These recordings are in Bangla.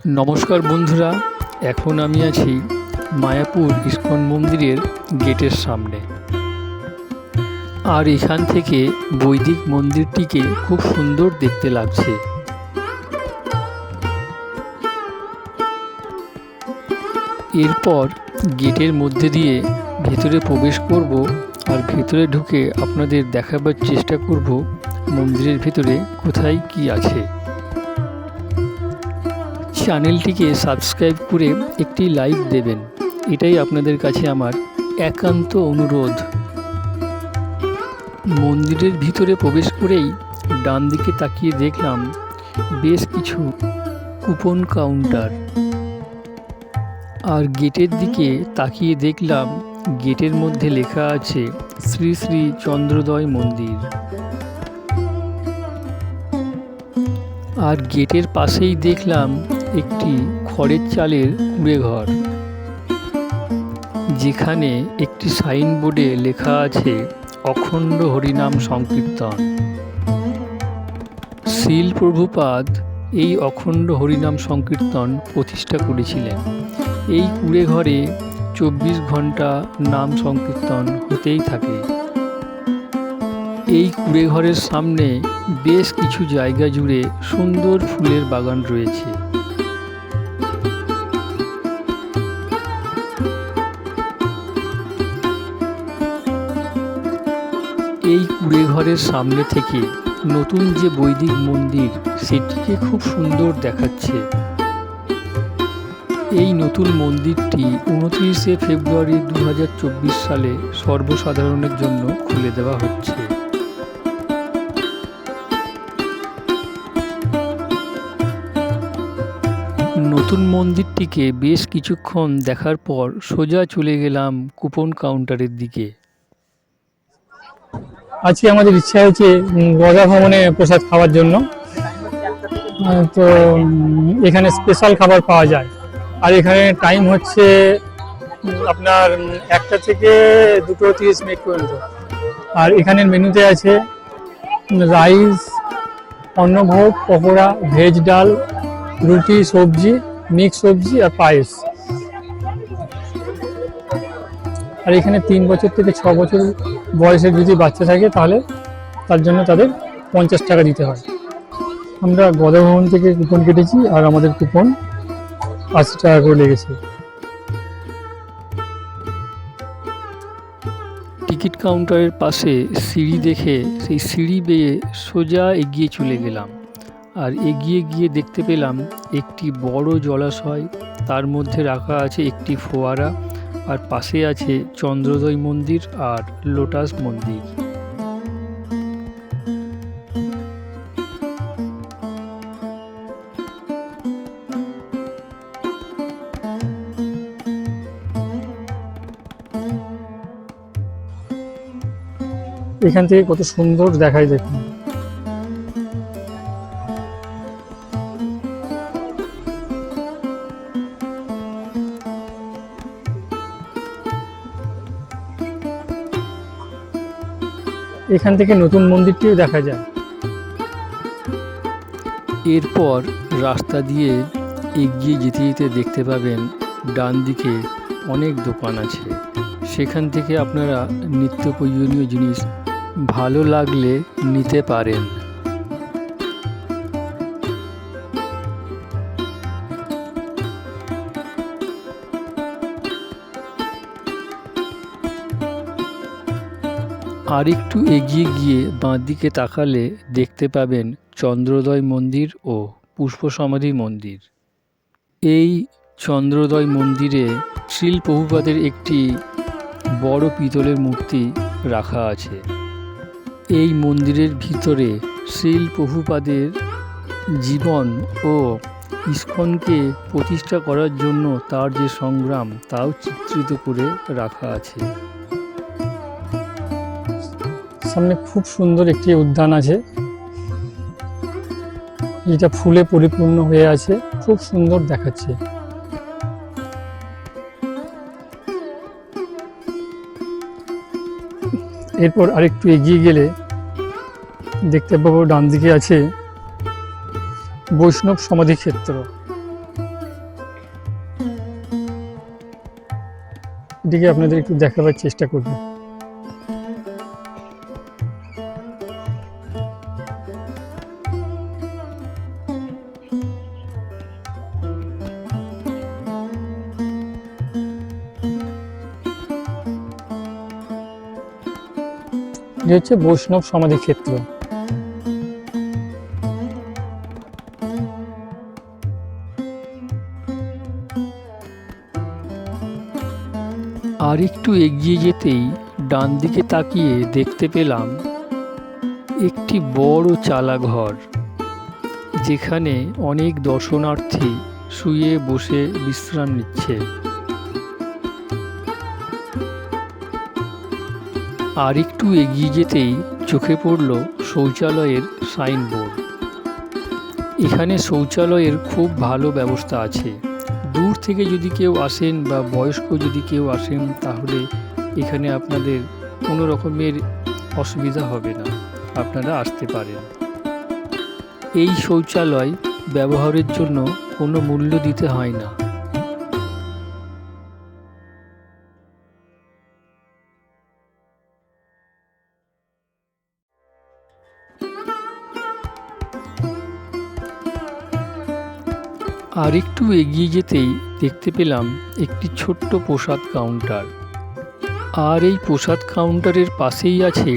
নমস্কার বন্ধুরা, এখন আমি আছি মায়াপুর ইস্কন মন্দিরের গেটের সামনে। আর এখান থেকে বৈদিক মন্দিরটিকে খুব সুন্দর দেখতে লাগছে। এরপর গেটের মধ্যে দিয়ে ভেতরে প্রবেশ করব, আর ভেতরে ঢুকে আপনাদের দেখাবার চেষ্টা করব মন্দিরের ভেতরে কোথায় কি আছে। চ্যানেলটিকে সাবস্ক্রাইব করে একটি লাইক দেবেন, এটাই আপনাদের কাছে আমার একান্ত অনুরোধ। মন্দিরের ভিতরে প্রবেশ করেই ডান দিকে তাকিয়ে দেখলাম বেশ কিছু কুপন কাউন্টার, আর গেটের দিকে তাকিয়ে দেখলাম গেটের মধ্যে লেখা আছে শ্রী শ্রী চন্দ্রোদয় মন্দির। আর গেটের পাশেই দেখলাম একটি খড়ের চালের কুঁড়ে ঘর, যেখানে একটি সাইনবোর্ডে লেখা আছে অখণ্ড হরিনাম সংকীর্তন। শিল প্রভুপাদ এই অখণ্ড হরিনাম সংকীর্তন প্রতিষ্ঠা করেছিলেন। এই কুঁড়ে ঘরে 24 ঘন্টা নাম সংকীর্তন হতেই থাকে। এই কুঁড়ে ঘরের সামনে বেশ কিছু জায়গা জুড়ে সুন্দর ফুলের বাগান রয়েছে। এই কুঁড়ে ঘরের সামনে থেকে নতুন যে বৈদিক মন্দির সেটিকে খুব সুন্দর দেখাচ্ছে। এই নতুন মন্দিরটি 29শে ফেব্রুয়ারি 2024 সালে সর্বসাধারণের জন্য খুলে দেওয়া হচ্ছে। নতুন মন্দিরটিকে বেশ কিছুক্ষণ দেখার পর সোজা চলে গেলাম কুপন কাউন্টারের দিকে। আজকে আমাদের ইচ্ছা হয়েছে গদা ভ্রমণে প্রসাদ খাওয়ার জন্য। তো এখানে স্পেশাল খাবার পাওয়া যায়। আর এখানে টাইম হচ্ছে আপনার 1টা থেকে 2:30 মিনিট পর্যন্ত। আর এখানের মেনুতে আছে রাইস, অন্নভোগ, পকোড়া, ভেজ ডাল, রুটি, সবজি, মিক্স সবজি আর পায়েস। আর এখানে 3 বছর থেকে 6 বছর বয়সের যদি বাচ্চা থাকে তাহলে তার জন্য তাদের 50 টাকা দিতে হয়। আমরা গদা ভবন থেকে কুপন কেটেছি, আর আমাদের কুপন 80 টাকা করে লেগেছে। টিকিট কাউন্টারের পাশে সিঁড়ি দেখে সেই সিঁড়ি বেয়ে সোজা এগিয়ে চলে গেলাম। আর এগিয়ে গিয়ে দেখতে পেলাম একটি বড় জলাশয়, তার মধ্যে রাখা আছে একটি ফোয়ারা, আর পাশে আছে চন্দ্রোদয় মন্দির আর লোটাস মন্দির। এখান থেকে কত সুন্দর দেখায় দেখুন। এখান থেকে নতুন মন্দিরটিও দেখা যায়। এরপর রাস্তা দিয়ে এগিয়ে যেতে যেতে দেখতে পাবেন ডান দিকে অনেক দোকান আছে। সেখান থেকে আপনারা নিত্য প্রয়োজনীয় জিনিস ভালো লাগলে নিতে পারেন। আর একটু এগিয়ে গিয়ে বাঁদিকে তাকালে দেখতে পাবেন চন্দ্রোদয় মন্দির ও পুষ্প সমাধি মন্দির। এই চন্দ্রোদয় মন্দিরে শ্রীল প্রভুপাদের একটি বড় পিতলের মূর্তি রাখা আছে। এই মন্দিরের ভিতরে শ্রীল প্রভুপাদের জীবন ও ইস্কনকে প্রতিষ্ঠা করার জন্য তার যে সংগ্রাম তাও চিত্রিত করে রাখা আছে। সামনে খুব সুন্দর একটি উদ্যান আছে, যেটা ফুলে পরিপূর্ণ হয়ে আছে, খুব সুন্দর দেখাচ্ছে। এরপর আরেকটু এগিয়ে গেলে দেখতে পাবো ডান দিকে আছে বৈষ্ণব সমাধি ক্ষেত্র। সেটিকে আপনাদের একটু দেখাবার চেষ্টা করব। এটা হচ্ছে বৈষ্ণব সমাধি ক্ষেত্র। আর একটু এগিয়ে যেতেই ডান দিকে তাকিয়ে দেখতে পেলাম একটি বড় চালাঘর, যেখানে অনেক দর্শনার্থী শুয়ে বসে বিশ্রাম নিচ্ছে। আর একটু এগিয়ে যেতেই চোখে পড়ল শৌচালয়ের সাইনবোর্ড। এখানে শৌচালয়ের খুব ভালো ব্যবস্থা আছে। দূর থেকে যদি কেউ আসেন বা বয়স্ক যদি কেউ আসেন, তাহলে এখানে আপনাদের কোনো রকমের অসুবিধা হবে না, আপনারা আসতে পারেন। এই শৌচালয় ব্যবহারের জন্য কোনো মূল্য দিতে হয় না। আর একটু এগিয়ে যেতেই দেখতে পেলাম একটি ছোট্ট প্রসাদ কাউন্টার। আর এই প্রসাদ কাউন্টারের পাশেই আছে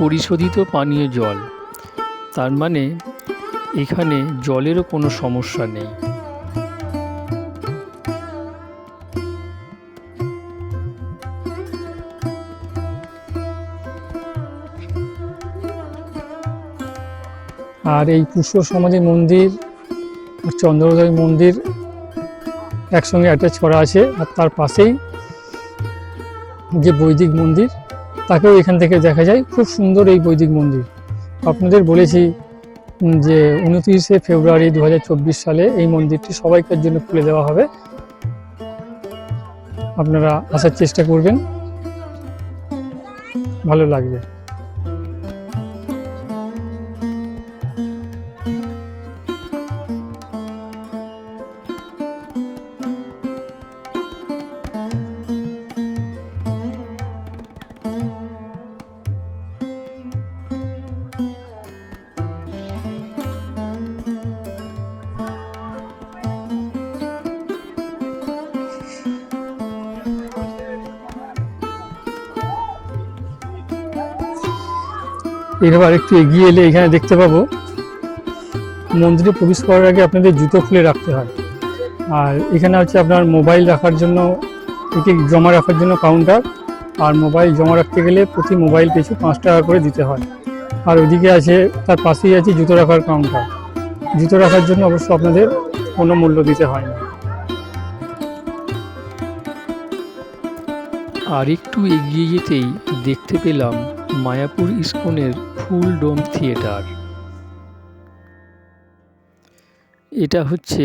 পরিশোধিত পানীয় জল। তার মানে এখানে জলেরও কোনো সমস্যা নেই। আর এই পুষ্প সমাধি মন্দির আর চন্দ্রোদয় মন্দির একসঙ্গে অ্যাটাচ করা আছে। আর তার পাশেই যে বৈদিক মন্দির, তাকেও এখান থেকে দেখা যায়। খুব সুন্দর এই বৈদিক মন্দির। আপনাদের বলেছি যে 29শে ফেব্রুয়ারি 2024 সালে এই মন্দিরটি সবাইকার জন্য খুলে দেওয়া হবে। আপনারা আসার চেষ্টা করবেন, ভালো লাগবে। এইভাবে আরেকটু এগিয়ে এলে এখানে দেখতে পাবো মন্দিরে প্রবেশ করার আগে আপনাদের জুতো খুলে রাখতে হয়। আর এখানে হচ্ছে আপনার মোবাইল রাখার জন্য, এটি জমা রাখার জন্য কাউন্টার। আর মোবাইল জমা রাখতে গেলে প্রতি মোবাইল পিছু 5 টাকা করে দিতে হয়। আর ওইদিকে আছে, তার পাশেই আছে জুতো রাখার কাউন্টার। জুতো রাখার জন্য অবশ্য আপনাদের কোনো মূল্য দিতে হয় না। আর একটু এগিয়ে যেতেই দেখতে পেলাম মায়াপুর ইস্কনের ফুল ডোম থিয়েটার। এটা হচ্ছে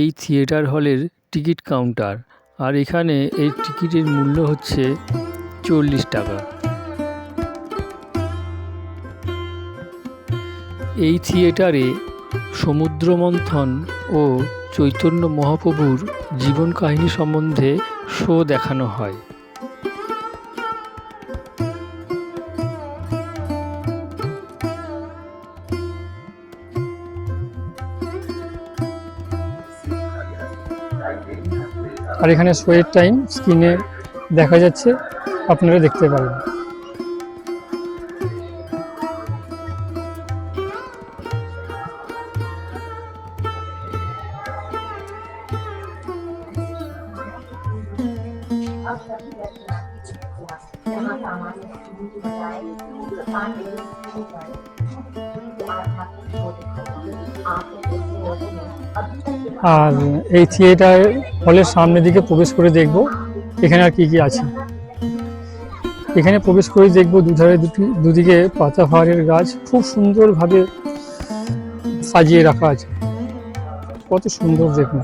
এই থিয়েটার হলের টিকিট কাউন্টার। আর এখানে এই টিকিটের মূল্য হচ্ছে 40 টাকা। এই থিয়েটারে সমুদ্র মন্থন ও চৈতন্য মহাপ্রভুর জীবন কাহিনী সম্বন্ধে শো দেখানো হয়। আর এখানে শোয়ের টাইম স্ক্রিনে দেখা যাচ্ছে, আপনারা দেখতে পাবেন। আর এই থিয়েটার হলের সামনের দিকে প্রবেশ করে দেখব এখানে আর কি কি আছে। এখানে প্রবেশ করে দেখব দুধারে দুদিকে পাতাবাহারের গাছ খুব সুন্দরভাবে সাজিয়ে রাখা আছে। কত সুন্দর দেখুন।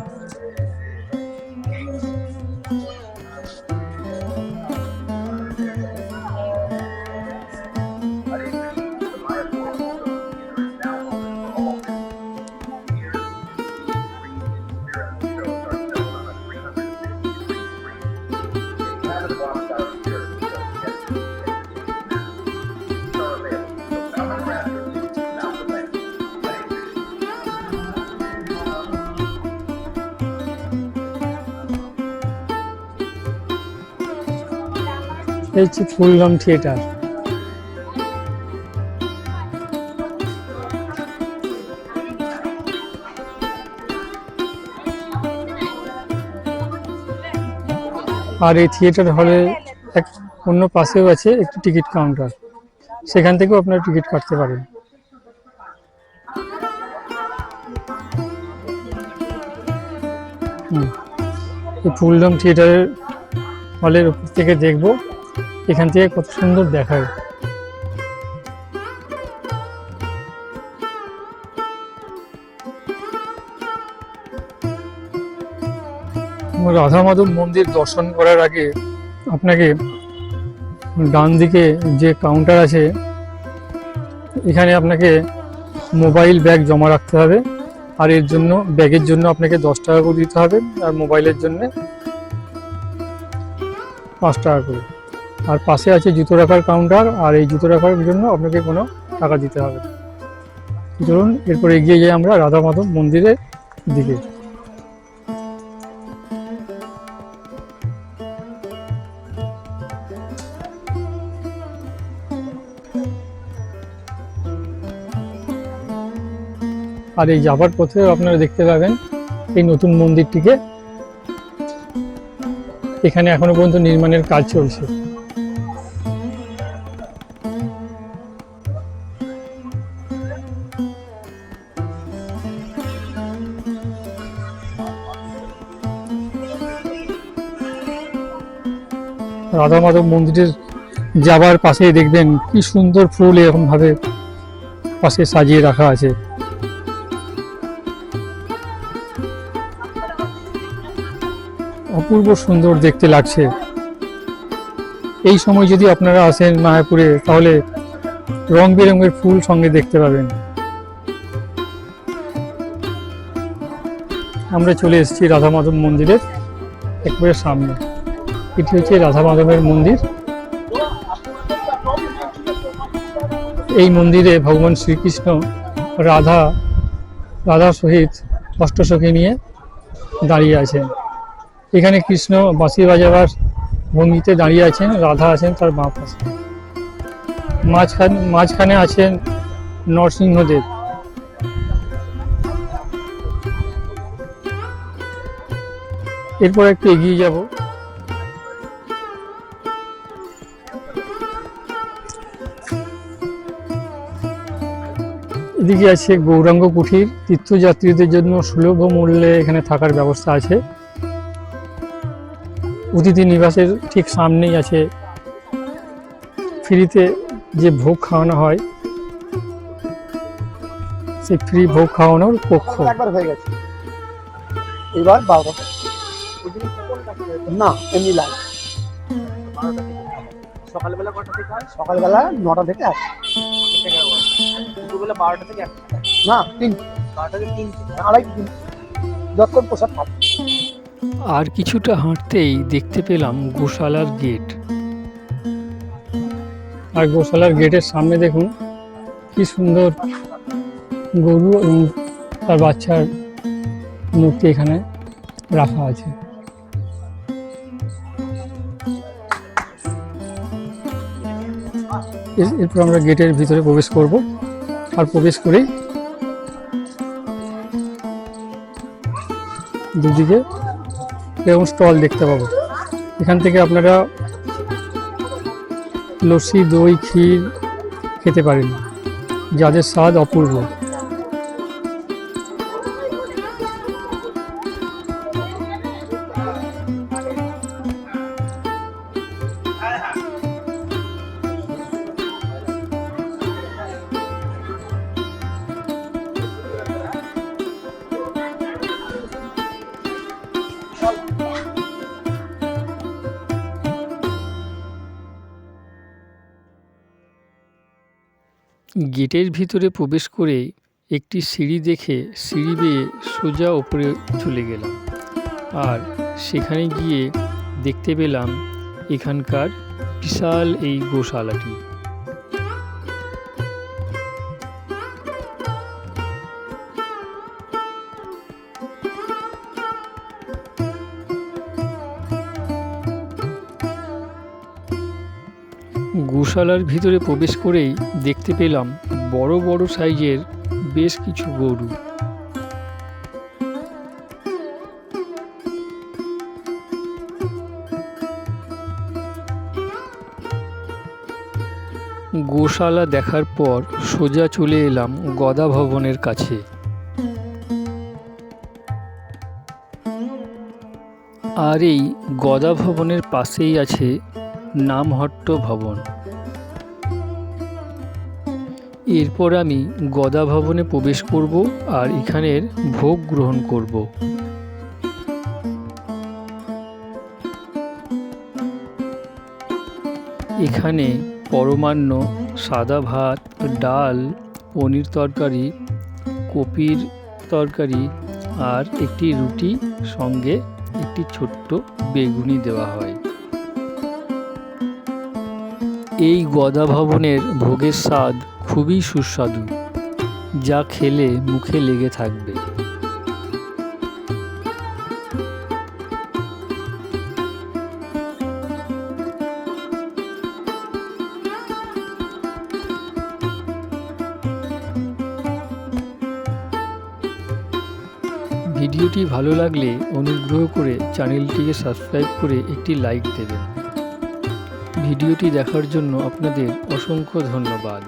এই হচ্ছে ফুলগাম থিয়েটার। আর এই থিয়েটার হলে এক অন্য পাশেও আছে একটি টিকিট কাউন্টার, সেখান থেকেও আপনারা টিকিট কাটতে পারেন। এই ফুলডাম থিয়েটারের হলের উপর থেকে দেখবো, এখান থেকে কত সুন্দর দেখায়। রাধা মাধব মন্দির দর্শন করার আগে আপনাকে ডান দিকে যে কাউন্টার আছে, এখানে আপনাকে মোবাইল ব্যাগ জমা রাখতে হবে। আর এর জন্য ব্যাগের জন্য আপনাকে 10 টাকা করে দিতে হবে, আর মোবাইলের জন্য 5 টাকা করে। আর পাশে আছে জুতো রাখার কাউন্টার, আর এই জুতো রাখার জন্য আপনাকে কোনো টাকা দিতে হবে। চলুন এরপর এগিয়ে যাই আমরা রাধা মাধব মন্দিরের দিকে। আর এই যাবার পথে আপনারা দেখতে পাবেন এই নতুন মন্দিরটিকে। এখানে এখনো পর্যন্ত নির্মাণের কাজ চলছে। রাধা মাধব মন্দিরের যাবার পাশে দেখবেন কি সুন্দর ফুল এরকম ভাবে পাশে সাজিয়ে রাখা আছে। অপূর্ব সুন্দর দেখতে লাগছে। এই সময় যদি আপনারা আসেন মায়াপুরে, তাহলে রং বেরঙের ফুল সঙ্গে দেখতে পাবেন। আমরা চলে এসেছি রাধা মাধব মন্দিরের একবারে সামনে। এটি হচ্ছে রাধা মাধবের মন্দির। এই মন্দিরে ভগবান শ্রীকৃষ্ণ রাধা সহিত অষ্টসখী নিয়ে দাঁড়িয়ে আছেন। এখানে কৃষ্ণ বাঁশি বাজাবার ভঙ্গিতে দাঁড়িয়ে আছেন, রাধা আছেন তার বাঁ পাশে। মাঝখানে আছেন নরসিংহদেব। এরপর একটু এগিয়ে যাব। এদিকে আছে গৌরাঙ্গ কুঠির। তীর্থযাত্রীদের জন্য সুলভ মূল্যে এখানে থাকার ব্যবস্থা আছে। অতিথি নিবাসের ঠিক সামনেই আছে ফ্রিতে যে ভোগ খাওয়ানো হয়, সেই ফ্রি ভোগ খাওয়ানোর কক্ষ। একবার হয়ে গেছে, এবার 12টা না এমনি লাইন। সকালবেলা কটা থেকে হয়? সকালবেলা 9টা থেকে 1টা, দুপুরবেলা 12টা থেকে 1টা, না 3, 12টা থেকে 3, 2:30 যতক্ষণ প্রসাদ খাবে। আর কিছুটা হাঁটতেই দেখতে পেলাম গোশালার গেট। আর গোশালার গেটের সামনে দেখুন কি সুন্দর গরু এবং তার বাচ্চার মূর্তি এখানে রাখা আছে। এরপর আমরা গেটের ভিতরে প্রবেশ করব। আর প্রবেশ করেই দুদিকে এরকম স্টল দেখতে পাবো। এখান থেকে আপনারা লস্যি, দই, ক্ষীর খেতে পারেন, যাদের স্বাদ অপূর্ব। গেটের ভিতরে প্রবেশ করে একটি সিঁড়ি দেখে সিঁড়ি বেয়ে সোজা ওপরে চলে গেলাম। আর সেখানে গিয়ে দেখতে পেলাম এখানকার বিশাল এই গোশালাটি। গোশালার ভিতরে প্রবেশ করেই দেখতে পেলাম বড় বড় সাইজের বেশ কিছু গরু। গোশালা দেখার পর সোজা চলে এলাম গদা ভবনের কাছে। আর এই গদা ভবনের পাশেই আছে নামহট্ট ভবন। এরপর আমি গদা ভবনে প্রবেশ করব আর এখানের ভোগ গ্রহণ করব। এখানে পরমান্ন, সাদা ভাত, ডাল, পনির তরকারি, কপির তরকারি আর একটি রুটি, সঙ্গে একটি ছোট্ট বেগুনি দেওয়া হয়। এই গদা ভবনের ভোগের স্বাদ খুবই সুস্বাদু, যা খেলে মুখে লেগে থাকবে। ভিডিওটি ভালো লাগলে অনুগ্রহ করে চ্যানেলটিকে সাবস্ক্রাইব করে একটি লাইক দেবেন। ভিডিওটি দেখার জন্য আপনাদের অসংখ্য ধন্যবাদ।